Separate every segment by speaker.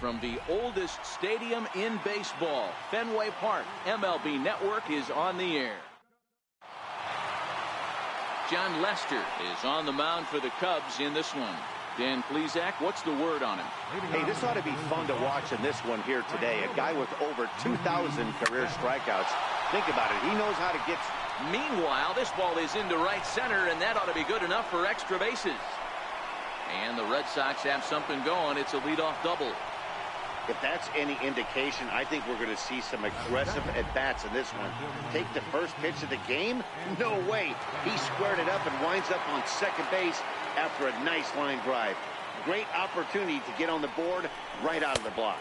Speaker 1: from the oldest stadium in baseball, Fenway Park. MLB Network is on the air. Jon Lester is on the mound for the Cubs in this one. Dan Plesac, what's the word on him?
Speaker 2: Hey, this ought to be fun to watch in this one here today. A guy with over 2,000 career strikeouts. Think about it. He knows how to get.
Speaker 1: Meanwhile, this ball is into right center, and that ought to be good enough for extra bases. And the Red Sox have something going. It's a leadoff double.
Speaker 2: If that's any indication, I think we're going to see some aggressive at-bats in this one. Take the first pitch of the game? No way. He squared it up and winds up on second base after a nice line drive. Great opportunity to get on the board right out of the block.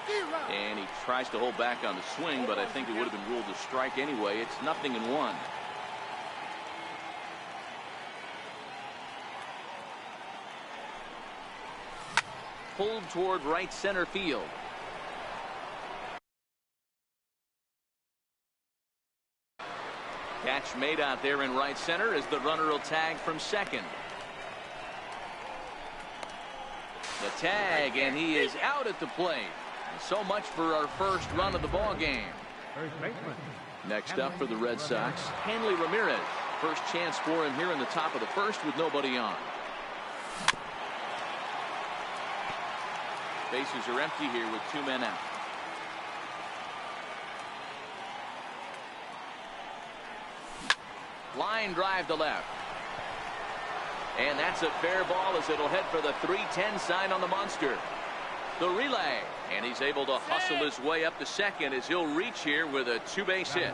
Speaker 1: And he tries to hold back on the swing, but I think it would have been ruled a strike anyway. It's 0-1. Pulled toward right center field. Catch made out there in right center as the runner will tag from second. The tag, and he is out at the plate. So much for our first run of the ball game. Next up for the Red Sox, Hanley Ramirez. First chance for him here in the top of the first with nobody on. Bases are empty here with 2 men out. Line drive to left. And that's a fair ball as it'll head for the 3-10 sign on the monster. The relay. And he's able to hustle his way up to second as he'll reach here with a 2-base hit.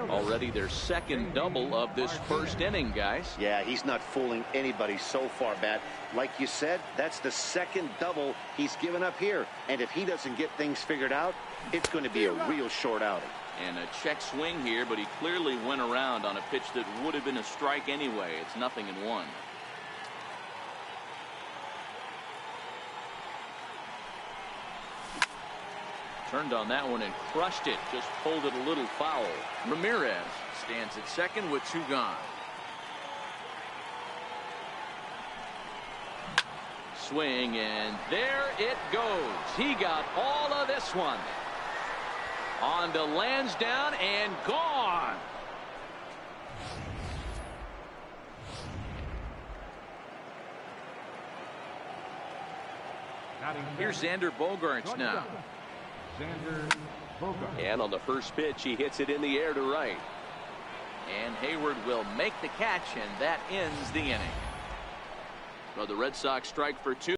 Speaker 1: Already their second double of this first inning, guys.
Speaker 2: Yeah, he's not fooling anybody so far, Bat. Like you said, that's the second double he's given up here. And if he doesn't get things figured out, it's going to be a real short outing.
Speaker 1: And a check swing here, but he clearly went around on a pitch that would have been a strike anyway. It's 0-1. Turned on that one and crushed it. Just pulled it a little foul. Ramirez stands at second with 2 gone. Swing, and there it goes. He got all of this one. On to Lansdowne and gone. Here's Xander Bogaerts now. And on the first pitch, he hits it in the air to right. And Hayward will make the catch, and that ends the inning. So the Red Sox strike for 2.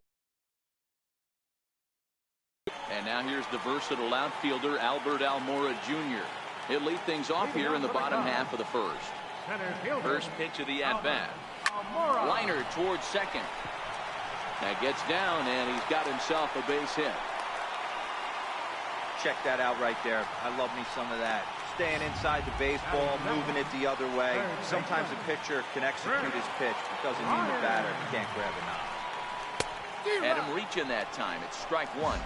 Speaker 1: And now here's the versatile outfielder, Albert Almora Jr. He'll lead things off here in the bottom half of the first. First pitch of the at-bat. Liner towards second. That gets down, and he's got himself a base hit.
Speaker 3: Check that out right there. I love me some of that. Staying inside the baseball, moving it the other way. Sometimes a pitcher can execute his pitch, but doesn't mean the batter can't grab a knob.
Speaker 1: Had him reaching that time. It's strike 1.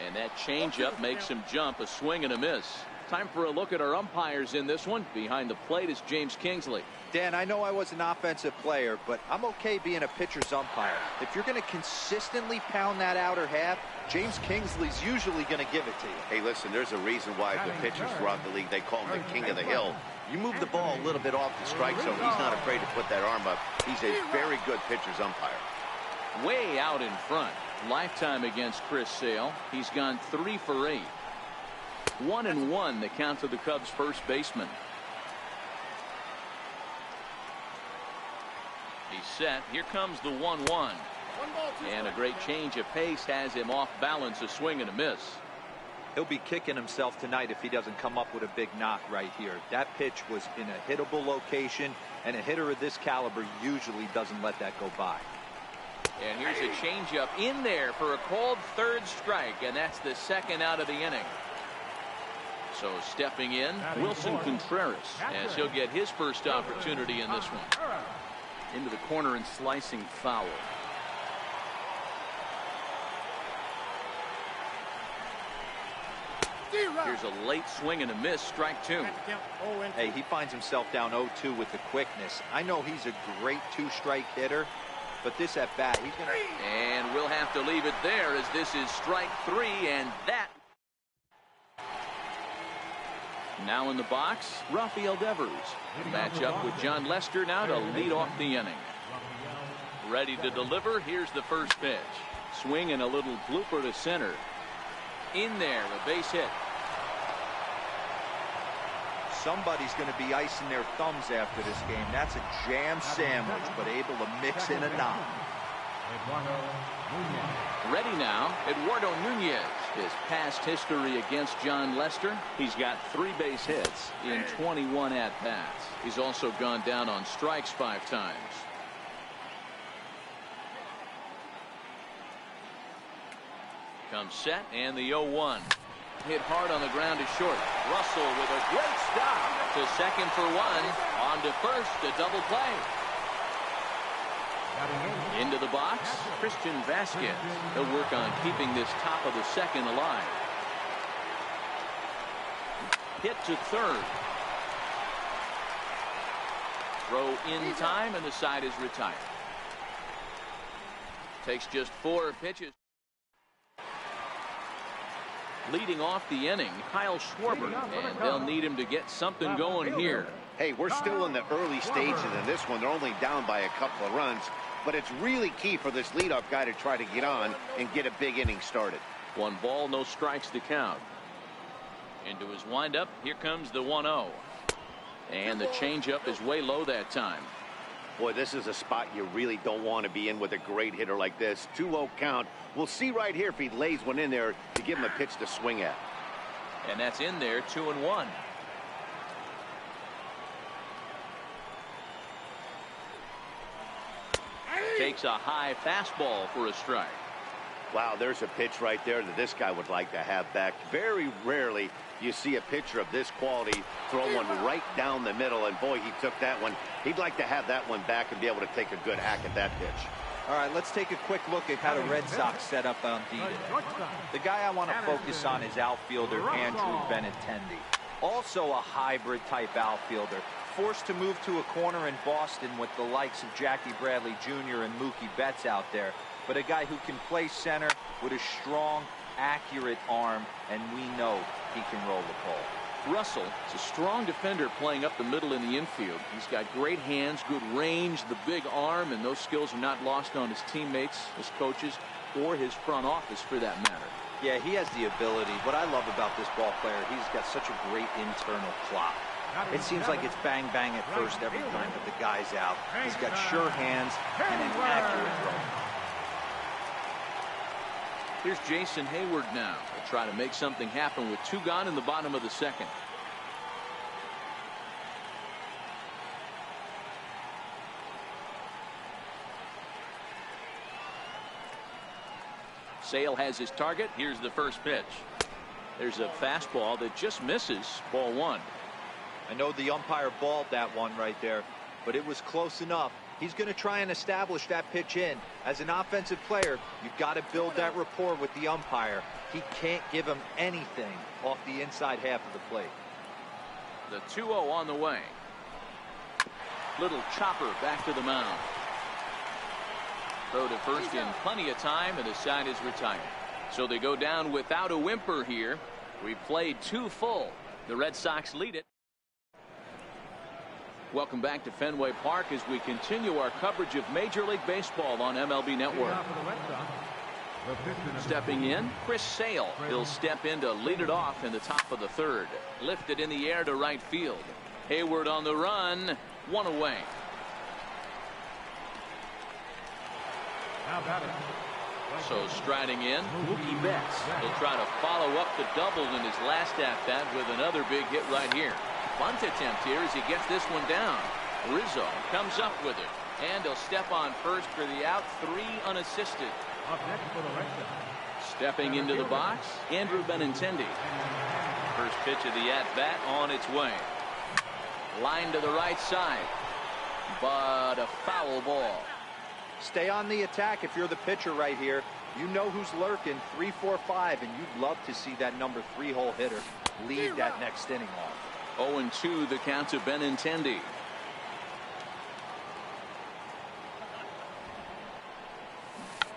Speaker 1: And that changeup makes him jump. A swing and a miss. Time for a look at our umpires in this one. Behind the plate is James Kingsley.
Speaker 3: Dan, I know I was an offensive player, but I'm okay being a pitcher's umpire. If you're going to consistently pound that outer half, James Kingsley's usually going to give it to you.
Speaker 2: Hey, listen, there's a reason why the pitchers throughout the league, they call him the king of the hill. You move the ball a little bit off the strike zone, he's not afraid to put that arm up. He's a very good pitcher's umpire.
Speaker 1: Way out in front. Lifetime against Chris Sale. He's gone 3 for 8. 1-1 the count to the Cubs first baseman. He's set. Here comes the 1-1. And a great change of pace has him off balance. A swing and a miss.
Speaker 3: He'll be kicking himself tonight if he doesn't come up with a big knock right here. That pitch was in a hittable location, and a hitter of this caliber usually doesn't let that go by.
Speaker 1: And here's a changeup in there for a called third strike, and that's the second out of the inning. So stepping in, Wilson Contreras, as he'll get his first opportunity in this one. Into the corner and slicing foul. Here's a late swing and a miss, strike two.
Speaker 3: Hey, he finds himself down 0-2 with the quickness. I know he's a great two-strike hitter, but this at bat, he's going to...
Speaker 1: And we'll have to leave it there as this is strike three, and that... Now in the box, Rafael Devers. Match up with Jon Lester now to lead off the inning. Ready to deliver. Here's the first pitch. Swing and a little blooper to center. In there, a base hit.
Speaker 3: Somebody's going to be icing their thumbs after this game. That's a jam sandwich, but able to mix in a nine.
Speaker 1: Ready now, Eduardo Nunez. His past history against Jon Lester, he's got 3 base hits in 21 at-bats. He's also gone down on strikes 5 times. Comes set, and the 0-1. Hit hard on the ground to short. Russell with a great stop to second for 1. On to first, a double play. Into the box, Christian Vasquez. He'll work on keeping this top of the second alive. Hit to third. Throw in time, and the side is retired. Takes just 4 pitches. Leading off the inning, Kyle Schwarber, and they'll need him to get something going here.
Speaker 2: Hey, we're still in the early stages in this one. They're only down by a couple of runs, but it's really key for this leadoff guy to try to get on and get a big inning started.
Speaker 1: 1 ball, no strikes to count. Into his windup, here comes the 1-0. And the changeup is way low that time.
Speaker 2: Boy, this is a spot you really don't want to be in with a great hitter like this. 2-0 count. We'll see right here if he lays one in there to give him a pitch to swing at.
Speaker 1: And that's in there, 2-1. Takes a high fastball for a strike.
Speaker 2: Wow, there's a pitch right there that this guy would like to have back. Very rarely you see a pitcher of this quality throw one right down the middle, and boy, he took that one. He'd like to have that one back and be able to take a good hack at that pitch.
Speaker 3: All right, let's take a quick look at how the Red Sox set up on D today. The guy I want to focus on is outfielder Andrew Benintendi. Also a hybrid type outfielder. Forced to move to a corner in Boston with the likes of Jackie Bradley Jr. and Mookie Betts out there. But a guy who can play center with a strong, accurate arm, and we know he can roll the ball.
Speaker 1: Russell is a strong defender playing up the middle in the infield. He's got great hands, good range, the big arm, and those skills are not lost on his teammates, his coaches, or his front office for that matter.
Speaker 3: Yeah, he has the ability. What I love about this ball player, he's got such a great internal clock. It seems like it's bang bang at first every time that the guy's out. He's got sure hands and an accurate throw.
Speaker 1: Here's Jason Hayward now to try to make something happen with 2 gone in the bottom of the second. Sale has his target. Here's the first pitch. There's a fastball that just misses. Ball 1.
Speaker 3: I know the umpire balled that one right there, but it was close enough. He's going to try and establish that pitch in. As an offensive player, you've got to build that rapport with the umpire. He can't give him anything off the inside half of the plate.
Speaker 1: The 2-0 on the way. Little chopper back to the mound. Throw to first in plenty of time, and the side is retired. So they go down without a whimper here. We've played 2 full. The Red Sox lead it. Welcome back to Fenway Park as we continue our coverage of Major League Baseball on MLB Network. Stepping in, Chris Sale. He'll step in to lead it off in the top of the 3rd. Lifted in the air to right field. Hayward on the run. 1 away. So striding in, Mookie Betts. He'll try to follow up the double in his last at-bat with another big hit right here. Bunt attempt here as he gets this one down. Rizzo comes up with it, and he'll step on first for the out. 3 unassisted. Stepping into the box, Andrew Benintendi. First pitch of the at-bat on its way. Line to the right side, but a foul ball.
Speaker 3: Stay on the attack if you're the pitcher right here. You know who's lurking, 3, 4, 5, and you'd love to see that number 3 hole hitter lead that next inning off.
Speaker 1: 0-2 the count to Benintendi.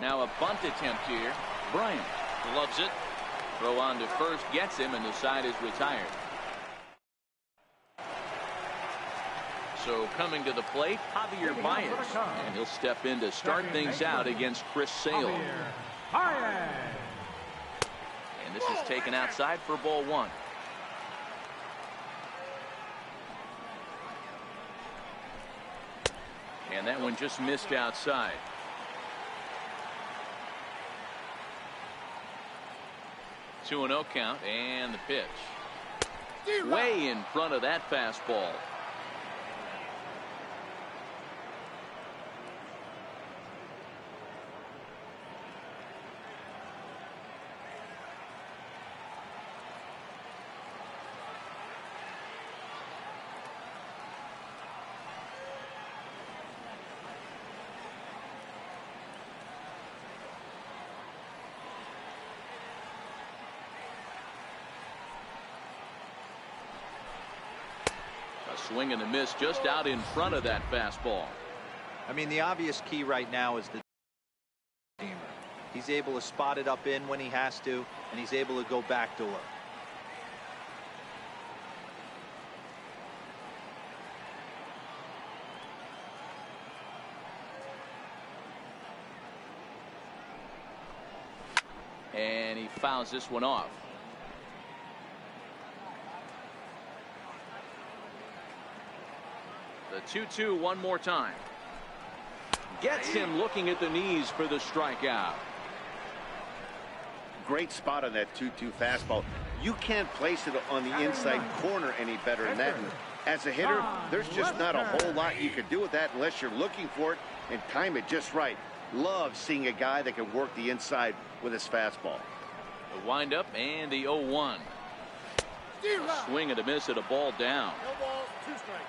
Speaker 1: Now a bunt attempt here. Bryant loves it. Throw on to first, gets him, and the side is retired. So coming to the plate, Javier Baez, and he'll step in to start things out against Chris Sale. And this is taken outside for ball 1. And that one just missed outside. Two 2-0 count, and the pitch. Way in front of that fastball. Swing and a miss just out in front of that fastball.
Speaker 3: I mean, the obvious key right now is the seamer. He's able to spot it up in when he has to, and he's able to go backdoor.
Speaker 1: And he fouls this one off. The 2-2 one more time. Gets him looking at the knees for the strikeout.
Speaker 2: Great spot on that 2-2 fastball. You can't place it on the inside corner any better than that. And as a hitter, there's just not a whole lot you can do with that unless you're looking for it and time it just right. Love seeing a guy that can work the inside with his fastball.
Speaker 1: The windup and the 0-1. A swing and a miss at a ball down.
Speaker 4: No balls, 2 strikes.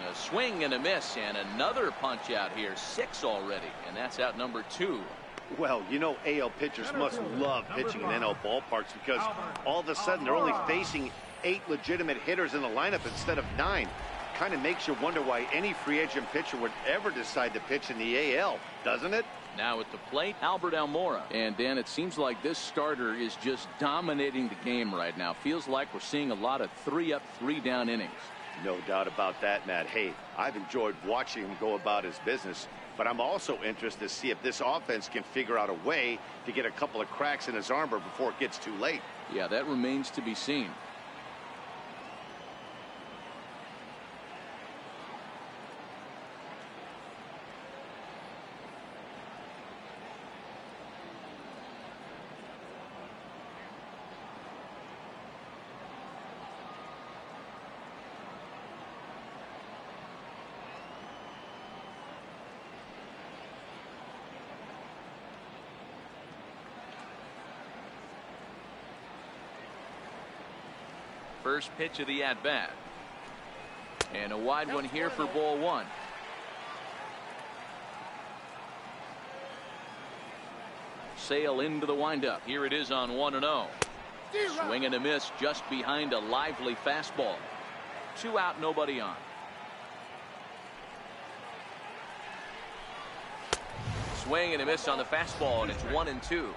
Speaker 1: A swing and a miss, and another punch out here. 6 already, and that's out number 2.
Speaker 2: Well, you know, AL pitchers must love pitching in NL ballparks because all of a sudden they're only facing 8 legitimate hitters in the lineup instead of 9. Kind of makes you wonder why any free agent pitcher would ever decide to pitch in the AL, doesn't it?
Speaker 1: Now at the plate, Albert Almora. And Dan, it seems like this starter is just dominating the game right now. Feels like we're seeing a lot of 3-up, 3-down innings.
Speaker 2: No doubt about that, Matt. Hey, I've enjoyed watching him go about his business, but I'm also interested to see if this offense can figure out a way to get a couple of cracks in his armor before it gets too late.
Speaker 1: Yeah, that remains to be seen. First pitch of the at-bat. And a wide one here for ball 1. Sale into the windup. Here it is on 1-0. Swing and a miss just behind a lively fastball. 2 out, nobody on. Swing and a miss on the fastball, and it's 1-2.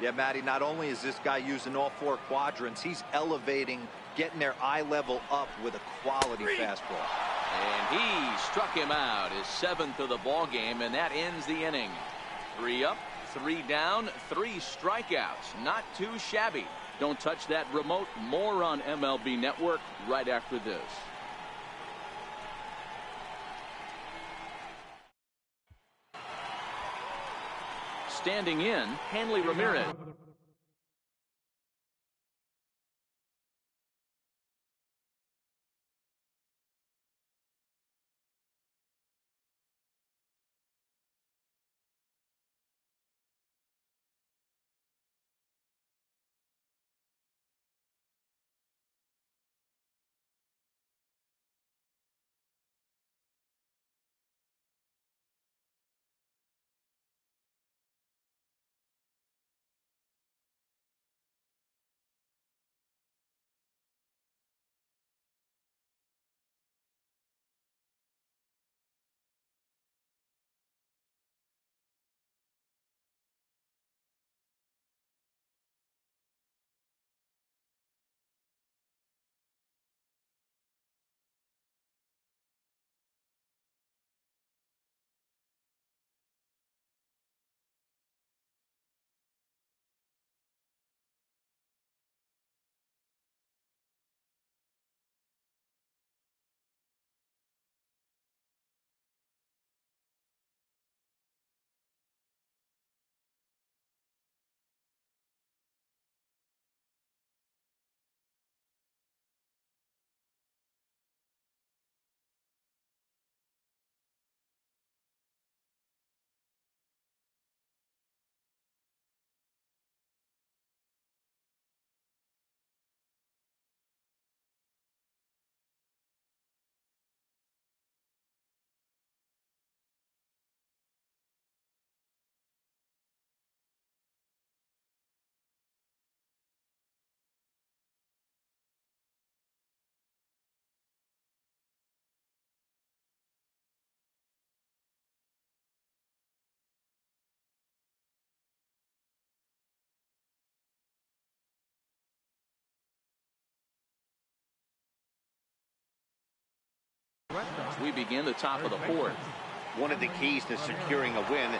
Speaker 3: Yeah, Matty, not only is this guy using all 4 quadrants, he's elevating, getting their eye level up with a quality fastball.
Speaker 1: And he struck him out, his 7th of the ball game, and that ends the inning. 3 up, 3 down, 3 strikeouts. Not too shabby. Don't touch that remote. More on MLB Network right after this. Standing in, Hanley Ramirez. as we begin the top of the fourth.
Speaker 2: One of the keys to securing a win.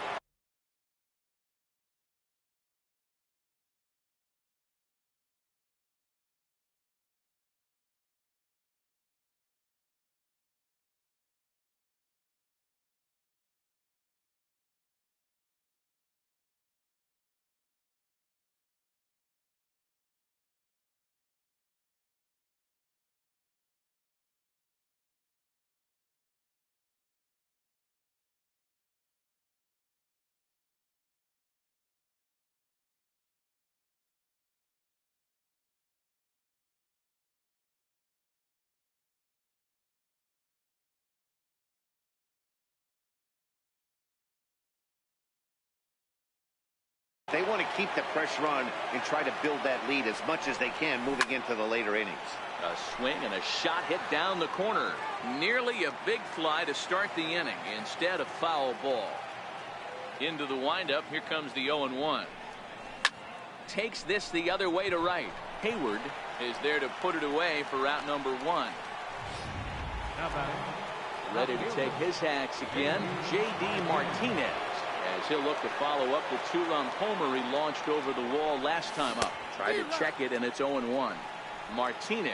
Speaker 2: They want to keep the pressure on and try to build that lead as much as they can moving into the later innings.
Speaker 1: A swing and a shot hit down the corner. Nearly a big fly to start the inning. Instead, a foul ball. Into the windup. Here comes the 0-1. Takes this the other way to right. Hayward is there to put it away for out number 1. Ready to take his hacks again, J.D. Martinez, as he'll look to follow up the 2-run homer he launched over the wall last time up. Tried to check it, and it's 0-1. Martinez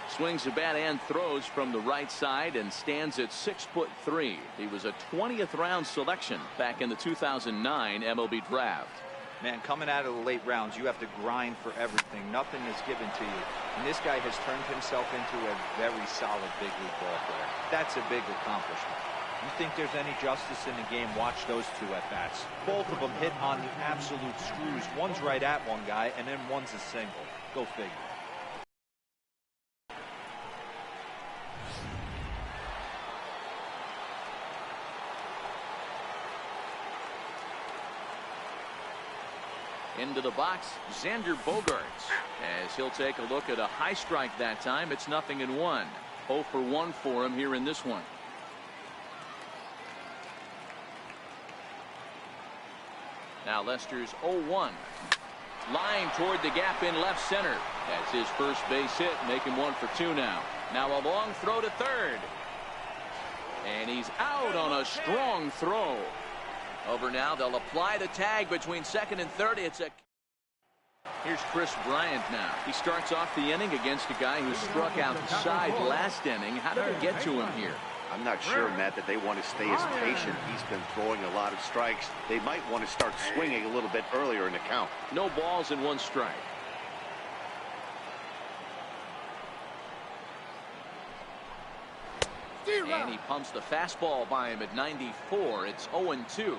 Speaker 1: swings the bat and throws from the right side and stands at 6'3". He was a 20th round selection back in the 2009 MLB draft.
Speaker 3: Man, coming out of the late rounds, you have to grind for everything. Nothing is given to you. And this guy has turned himself into a very solid big league ball player. That's a big accomplishment. You think there's any justice in the game, watch those two at-bats. Both of them hit on the absolute screws. One's right at one guy, and then one's a single. Go figure.
Speaker 1: Into the box, Xander Bogaerts, as he'll take a look at a high strike that time. It's 0-1. 0 for 1 for him here in this one. Now Lester's 0-1. Line toward the gap in left center. That's his first base hit, making 1 for 2 now. Now a long throw to third. And he's out on a strong throw. Over now, they'll apply the tag between second and third. Here's Chris Bryant now. He starts off the inning against a guy who struck outside last inning. How did it get to him here?
Speaker 2: I'm not sure, Matt, that they want to stay as patient. He's been throwing a lot of strikes. They might want to start swinging a little bit earlier in the count.
Speaker 1: No balls and 1 strike. And he pumps the fastball by him at 94. It's 0-2.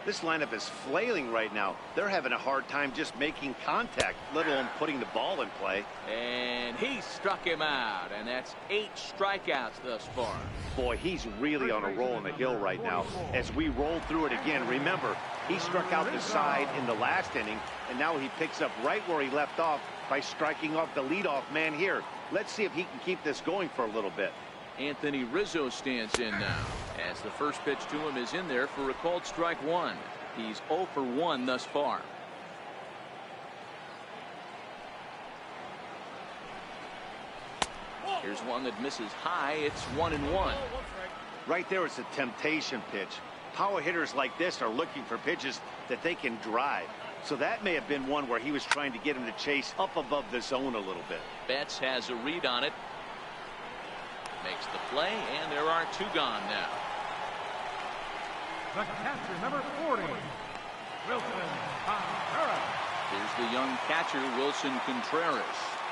Speaker 2: This lineup is flailing right now. They're having a hard time just making contact, let alone putting the ball in play.
Speaker 1: And he struck him out, and that's 8 strikeouts thus far.
Speaker 2: Boy, he's really on a roll on the hill right now. As we roll through it again, remember, he struck out the side in the last inning, and now he picks up right where he left off by striking off the leadoff man here. Let's see if he can keep this going for a little bit.
Speaker 1: Anthony Rizzo stands in now, as the first pitch to him is in there for a called strike 1. He's 0 for 1 thus far. Here's one that misses high. It's 1-1.
Speaker 2: Right there, it's a temptation pitch. Power hitters like this are looking for pitches that they can drive. So that may have been one where he was trying to get him to chase up above the zone a little bit.
Speaker 1: Betts has a read on it. Makes the play, and there are 2 gone now.
Speaker 4: The catcher, number 40, Wilson Contreras.
Speaker 1: Here's the young catcher, Wilson Contreras.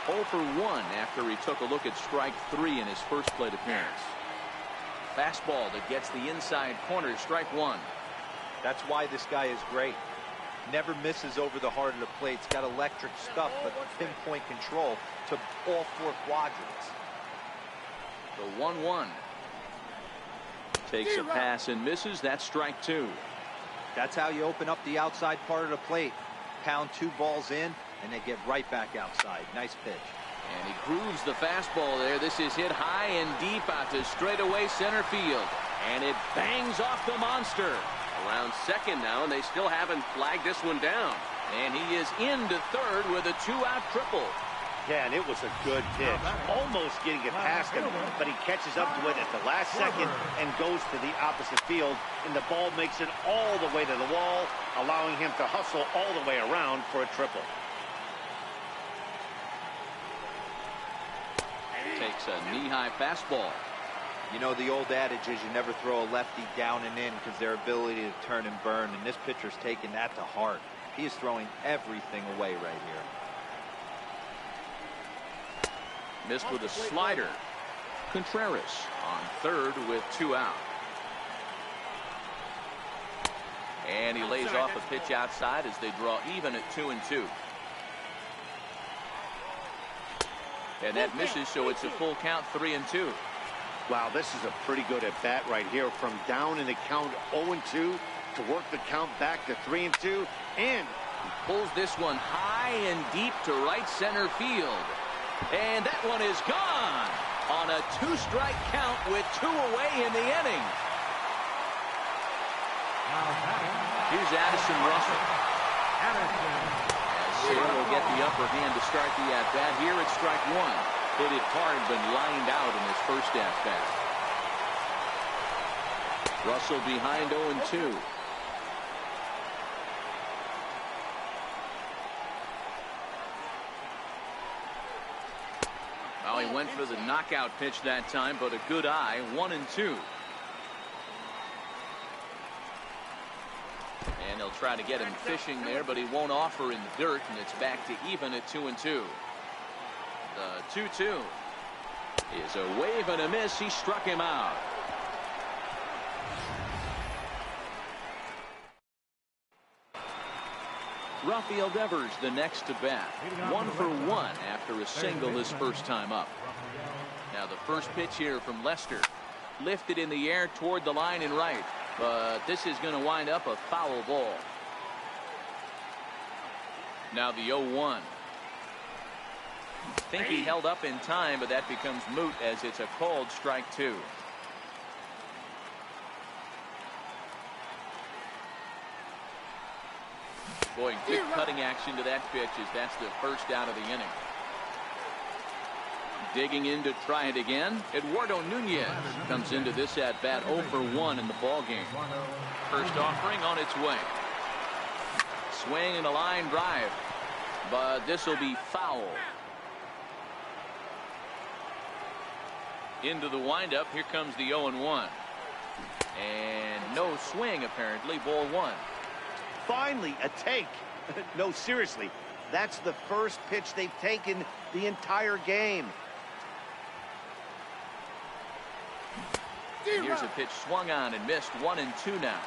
Speaker 1: 0 for 1 after he took a look at strike 3 in his first plate appearance. Fastball that gets the inside corner, strike 1.
Speaker 3: That's why this guy is great. Never misses over the heart of the plate. He's got electric stuff, but pinpoint control to all 4 quadrants.
Speaker 1: The 1-1. Takes a pass and misses. That's strike 2.
Speaker 3: That's how you open up the outside part of the plate. Pound 2 balls in, and they get right back outside. Nice pitch.
Speaker 1: And he grooves the fastball there. This is hit high and deep out to straightaway center field. And it bangs off the monster. Around second now, and they still haven't flagged this one down. And he is into third with a 2-out triple.
Speaker 2: Yeah, and it was a good pitch. Almost getting it past him, but he catches up to it at the last second and goes to the opposite field, and the ball makes it all the way to the wall, allowing him to hustle all the way around for a triple.
Speaker 1: Takes a knee-high fastball.
Speaker 3: You know, the old adage is you never throw a lefty down and in because their ability to turn and burn, and this pitcher's taking that to heart. He is throwing everything away right here.
Speaker 1: Missed with a slider. Contreras on third with 2 out. And he lays off a pitch outside as they draw even at 2-2. And that misses, so it's a full count, 3-2.
Speaker 2: Wow, this is a pretty good at bat right here. From down in the count 0-2 to work the count back to 3-2. And
Speaker 1: he pulls this one high and deep to right center field. And that one is gone on a 2-strike count with 2 away in the inning. Here's Addison Russell. As Sale will get the upper hand to start the at-bat here at strike 1. Hit it hard, but lined out in his first at-bat. Russell behind 0-2. Well, he went for the knockout pitch that time, but a good eye, 1-2. And they'll try to get him fishing there, but he won't offer in the dirt, and it's back to even at 2-2. The 2-2 is a wave and a miss. He struck him out. Rafael Devers the next to bat. 1 for 1 after a single his first time up. Now the first pitch here from Lester. Lifted in the air toward the line and right. But this is going to wind up a foul ball. Now the 0-1. Think he held up in time, but that becomes moot as it's a called strike 2. Boy, good cutting action to that pitch as that's the first out of the inning. Digging in to try it again. Eduardo Nunez comes into this at bat 0 for 1 in the ball game. First offering on its way. Swing and a line drive, but this will be foul. Into the windup. Here comes the 0-1. And no swing apparently. Ball 1.
Speaker 2: Finally a take. No, seriously, that's the first pitch they've taken the entire game.
Speaker 1: Here's a pitch swung on and missed. 1-2 now.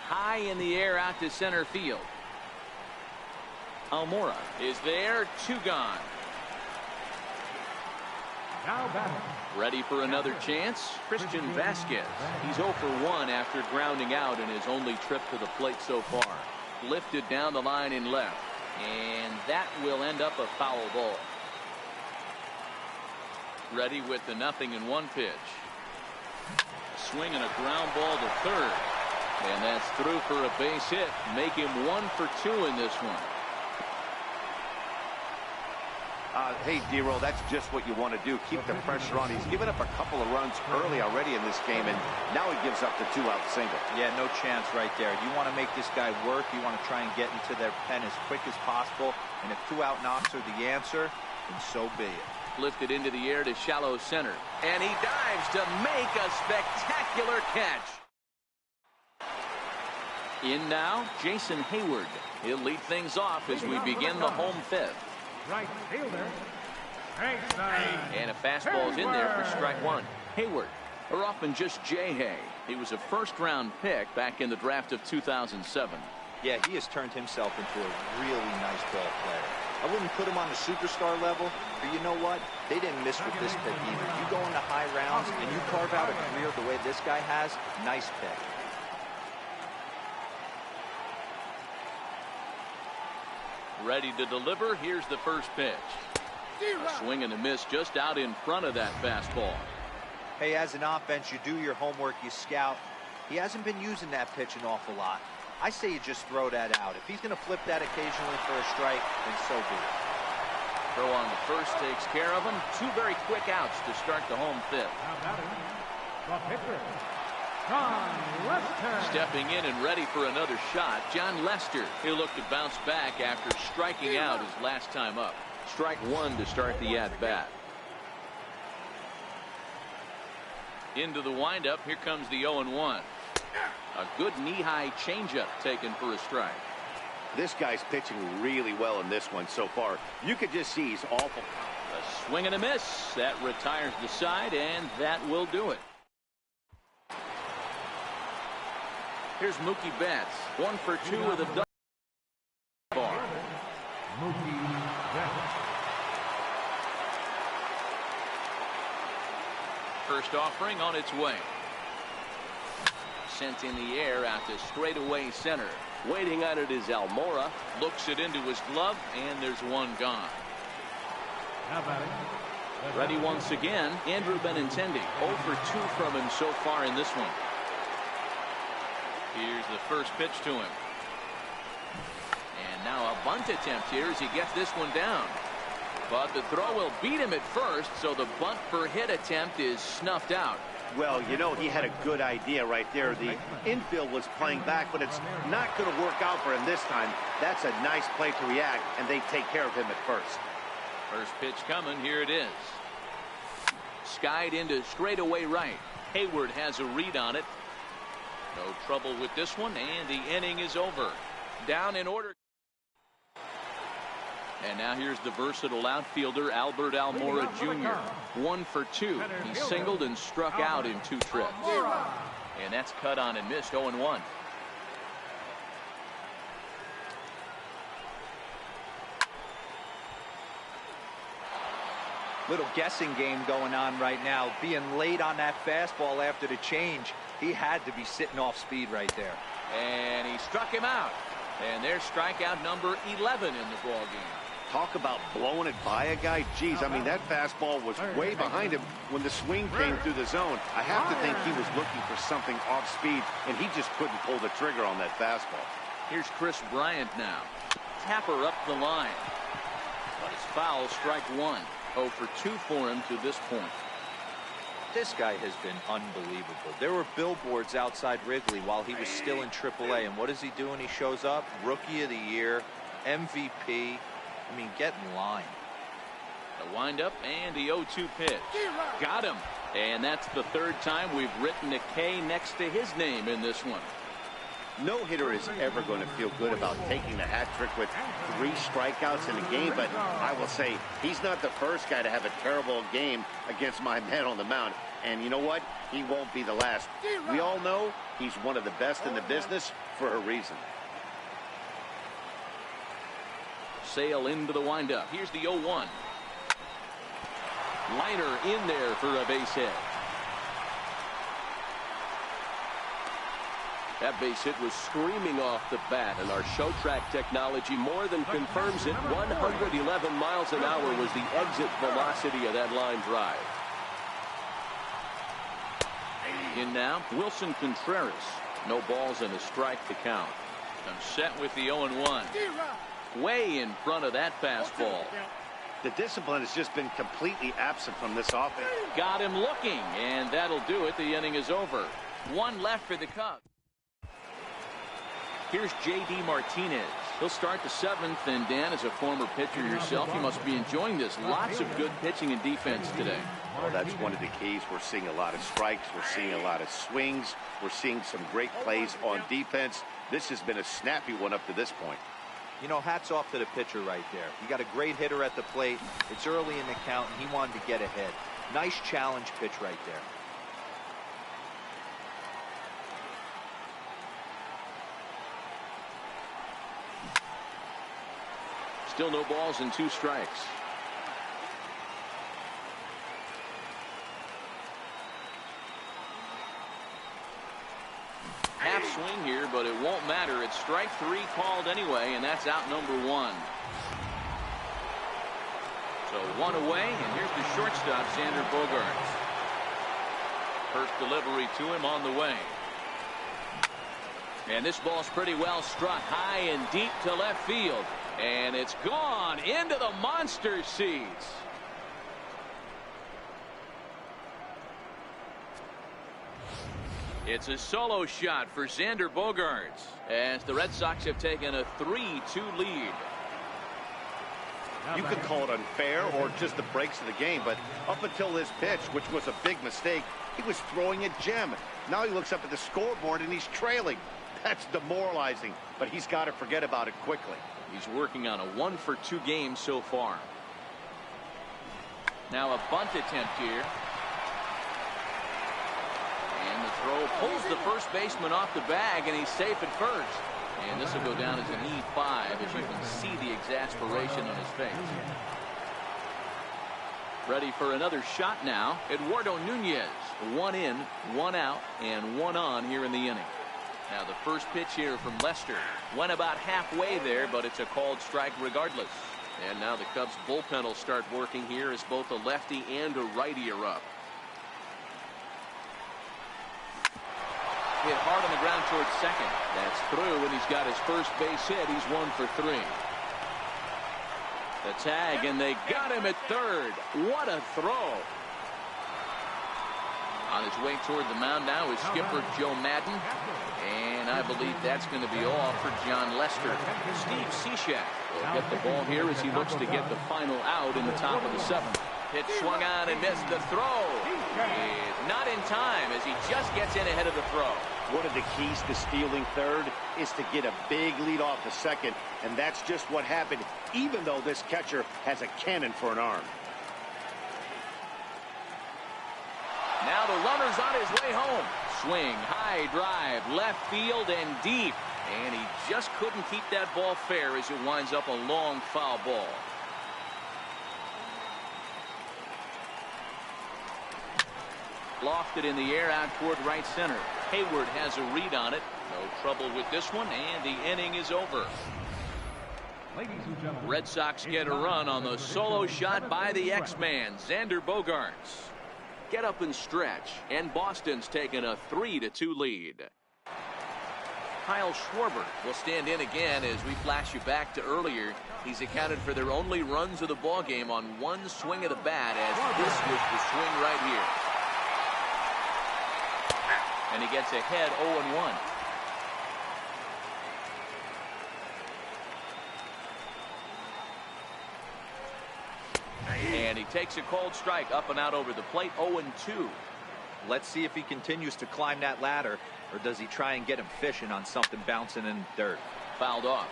Speaker 1: High in the air out to center field. Almora is there. 2 gone.
Speaker 4: Now batting.
Speaker 1: Ready for another chance. Christian Vasquez. He's 0 for 1 after grounding out in his only trip to the plate so far. Lifted down the line in left, and that will end up a foul ball. Ready with the 0-1 pitch. Swing and a ground ball to third, and that's through for a base hit. Make him 1 for 2 in this one.
Speaker 2: Hey, D-Roll, that's just what you want to do. Keep the pressure on. He's given up a couple of runs early already in this game, and now he gives up the 2-out single.
Speaker 3: Yeah, no chance right there. You want to make this guy work. You want to try and get into their pen as quick as possible. And if 2-out knocks are the answer, then so be it.
Speaker 1: Lifted into the air to shallow center, and he dives to make a spectacular catch. In now, Jason Hayward. He'll lead things off as we begin the home 5th.
Speaker 4: Right fielder.
Speaker 1: And a fastball is in there for strike 1. Hayward, or often just J-Hay. He was a first-round pick back in the draft of 2007.
Speaker 3: Yeah, he has turned himself into a really nice ball player. I wouldn't put him on the superstar level, but you know what? They didn't miss with this pick either. You go into high rounds and you carve out a career the way this guy has, nice pick.
Speaker 1: Ready to deliver. Here's the first pitch. A swing and a miss just out in front of that fastball.
Speaker 3: Hey, as an offense, you do your homework, you scout. He hasn't been using that pitch an awful lot. I say you just throw that out. If he's going to flip that occasionally for a strike, then so be it.
Speaker 1: Throw on the first takes care of him. 2 very quick outs to start the home fifth.
Speaker 4: The pitcher, Jon Lester.
Speaker 1: Stepping in and ready for another shot, Jon Lester. He'll look to bounce back after striking out his last time up. Strike 1 to start the at-bat. Into the windup. Here comes the 0-1. A good knee-high changeup taken for a strike.
Speaker 2: This guy's pitching really well in this one so far. You could just see he's awful.
Speaker 1: A swing and a miss. That retires the side, and that will do it. Here's Mookie Betts. 1 for 2 with a double.
Speaker 4: Mookie Betts.
Speaker 1: First offering on its way. Sent in the air out to straightaway center. Waiting on it is Almora. Looks it into his glove, and there's one gone. Ready once again, Andrew Benintendi. 0 for 2 from him so far in this one. Here's the first pitch to him. And now a bunt attempt here as he gets this one down. But the throw will beat him at first, so the bunt for hit attempt is snuffed out.
Speaker 2: Well, you know, he had a good idea right there. The infield was playing back, but it's not going to work out for him this time. That's a nice play to react, and they take care of him at first.
Speaker 1: First pitch coming. Here it is. Skied into straightaway right. Hayward has a read on it. No trouble with this one, and the inning is over. Down in order. And now here's the versatile outfielder, Albert Almora Jr. 1 for 2. He singled and struck out in 2 trips. And that's cut on and missed. 0-1.
Speaker 3: Little guessing game going on right now. Being late on that fastball after the change. He had to be sitting off speed right there.
Speaker 1: And he struck him out. And there's strikeout number 11 in the ball game.
Speaker 2: Talk about blowing it by a guy. Geez, I mean, that fastball was way behind him when the swing came through the zone. I have to think he was looking for something off speed, and he just couldn't pull the trigger on that fastball.
Speaker 1: Here's Chris Bryant now. Tapper up the line. But it's foul, strike 1. 0 for 2 for him to this point.
Speaker 3: This guy has been unbelievable. There were billboards outside Wrigley while he was still in AAA. And what does he do when he shows up? Rookie of the Year, MVP. I mean, get in line.
Speaker 1: The windup and the 0-2 pitch. Got him. And that's the 3rd time we've written a K next to his name in this one.
Speaker 2: No hitter is ever going to feel good about taking the hat trick with 3 strikeouts in a game, but I will say he's not the first guy to have a terrible game against my man on the mound. And you know what? He won't be the last. We all know he's one of the best in the business for a reason.
Speaker 1: Sale into the windup. Here's the 0-1. Liner in there for a base hit.
Speaker 5: That base hit was screaming off the bat, and our show track technology more than confirms it. 111 miles an hour was the exit velocity of that line drive.
Speaker 1: In now, Wilson Contreras. No balls and a strike to count. I'm set with the 0-1. Way in front of that fastball.
Speaker 2: The discipline has just been completely absent from this offense.
Speaker 1: Got him looking, and that'll do it. The inning is over. 1 left for the Cubs. Here's J.D. Martinez. He'll start the 7th, and Dan, as a former pitcher yourself, you must be enjoying this. Lots of good pitching and defense today.
Speaker 2: Well, that's one of the keys. We're seeing a lot of strikes. We're seeing a lot of swings. We're seeing some great plays on defense. This has been a snappy one up to this point.
Speaker 3: You know, hats off to the pitcher right there. You got a great hitter at the plate. It's early in the count, and he wanted to get ahead. Nice challenge pitch right there.
Speaker 1: Still no balls and 2 strikes. Half swing here, but it won't matter. It's strike 3 called anyway, and that's out number 1. So 1 away, and here's the shortstop, Xander Bogaerts. First delivery to him on the way. And this ball's pretty well struck high and deep to left field. And it's gone into the monster seats. It's a solo shot for Xander Bogaerts as the Red Sox have taken a 3-2 lead.
Speaker 2: You could call it unfair or just the breaks of the game, but up until this pitch, which was a big mistake, he was throwing a gem. Now he looks up at the scoreboard and he's trailing. That's demoralizing, but he's got to forget about it quickly.
Speaker 1: He's working on a 1-for-2 game so far. Now a bunt attempt here. And the throw pulls the first baseman off the bag, and he's safe at first. And this will go down as an E5, as you can see the exasperation on his face. Ready for another shot now. Eduardo Nunez. 1 in, 1 out, and 1 on here in the inning. Now the first pitch here from Lester went about halfway there, but it's a called strike regardless. And now the Cubs bullpen will start working here as both a lefty and a righty are up. Hit hard on the ground towards second. That's through, and he's got his first base hit. He's 1 for 3. The tag, and they got him at third. What a throw. On his way toward the mound now is skipper Joe Madden. And I believe that's going to be all for John Lester. Steve Cishek will get the ball here as he looks to get the final out in the top of the 7th. Pitch swung on and missed. The throw is not in time as he just gets in ahead of the throw.
Speaker 2: One of the keys to stealing third is to get a big lead off the second, and that's just what happened, even though this catcher has a cannon for an arm.
Speaker 1: Now the runner's on his way home. Swing, high drive, left field and deep. And he just couldn't keep that ball fair as it winds up a long foul ball. Lofted in the air out toward right center. Hayward has a read on it. No trouble with this one, and the inning is over. Red Sox get a run on the solo shot by the X-Man, Xander Bogaerts. Get up and stretch, and Boston's taken a 3-2 lead. Kyle Schwarber will stand in again as we flash you back to earlier. He's accounted for their only runs of the ball game on one swing of the bat, as this was the swing right here. And he gets ahead 0-1. And he takes a cold strike up and out over the plate. 0-2.
Speaker 3: Let's see if he continues to climb that ladder, or does he try and get him fishing on something bouncing in dirt.
Speaker 1: Fouled off.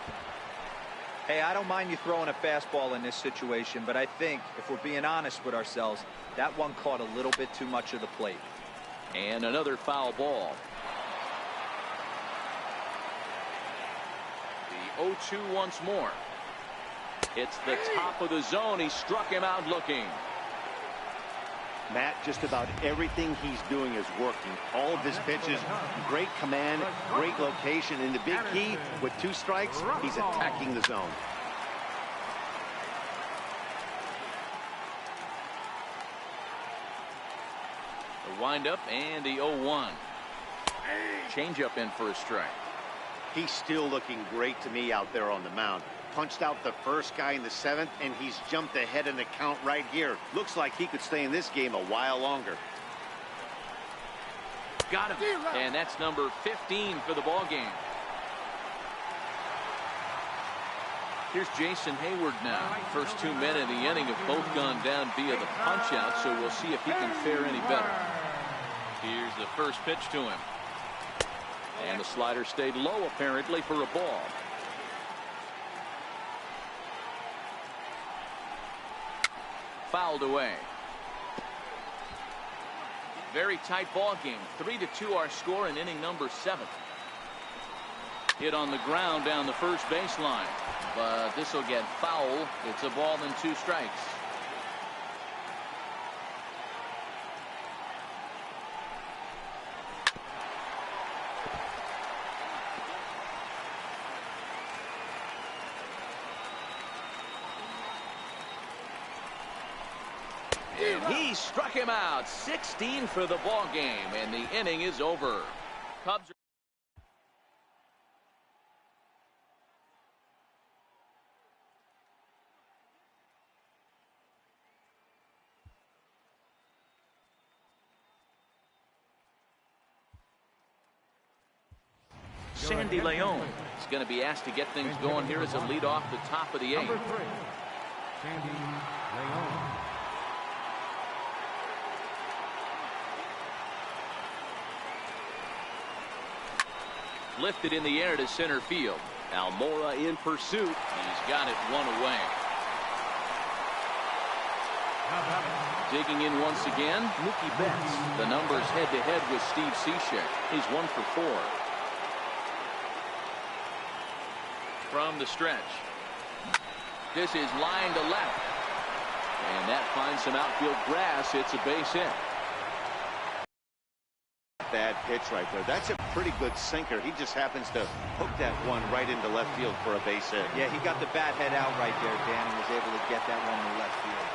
Speaker 3: Hey, I don't mind you throwing a fastball in this situation, but I think if we're being honest with ourselves, that one caught a little bit too much of the plate.
Speaker 1: And another foul ball. The 0-2 once more. It's the top of the zone. He struck him out looking.
Speaker 2: Matt, just about everything he's doing is working. All of his pitches, great command, great location. And the big key, with 2 strikes, he's attacking the zone.
Speaker 1: The windup and the 0-1. Changeup in for a strike.
Speaker 2: He's still looking great to me out there on the mound. Punched out the first guy in the 7th, and he's jumped ahead in the count right here. Looks like he could stay in this game a while longer.
Speaker 1: Got him. And that's number 15 for the ball game. Here's Jason Hayward now. First 2 men in the inning have both gone down via the punch out, so we'll see if he can fare any better. Here's the first pitch to him. And the slider stayed low apparently for a ball. Fouled away. Very tight ball game. 3-2 our score in inning number 7. Hit on the ground down the first baseline, but this will get foul. It's a ball and 2 strikes. And he struck him out. 16 for the ball game, and the inning is over. Cubs Sandy Leon is going to be asked to get things going here as a lead off the top of the 8th.
Speaker 4: Number 3, Sandy Leon.
Speaker 1: Lifted in the air to center field.
Speaker 5: Almora in pursuit.
Speaker 1: He's got it one away. Digging in once again, Mookie Betts. The numbers head-to-head with Steve Cishek. He's 1 for 4. From the stretch. This is line to left. And that finds some outfield grass. It's a base hit.
Speaker 2: Bad pitch right there. That's a pretty good sinker. He just happens to hook that one right into left field for a base hit.
Speaker 3: Yeah, he got the bat head out right there, Dan, and was able to get that one to left field.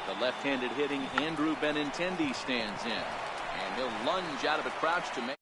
Speaker 1: The left-handed hitting Andrew Benintendi stands in. And he'll lunge out of the crouch to make